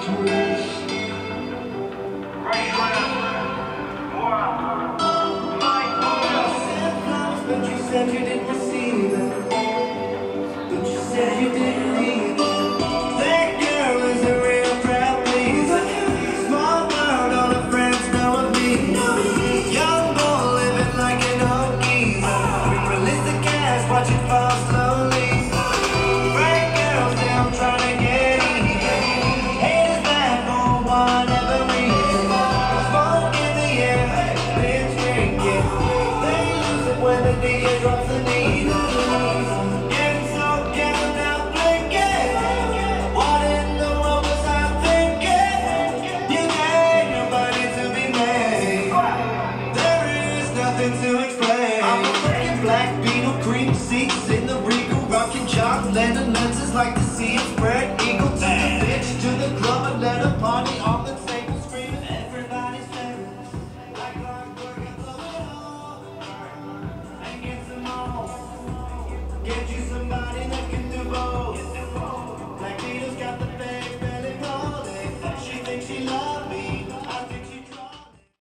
But you said you didn't receive it. But you said you didn't need it. That girl is a real crowd pleaser. Small world, all her friends know of me. Young boy living like an old geezer. Realistic cash, watch it fall slowly. Right girls, now I'm trying to get even. Haters back for whatever reason. Smoke in the air, been drinking. They lose it when the DJ drops the needle. Getting so down, now blinking. What in the world was I thinking? You ain't nobody to be made. There is nothing to explain. I'm a freaking black beetle, cream seats in the Regal, rocking John Lennon lenses like to see it spread eagle to the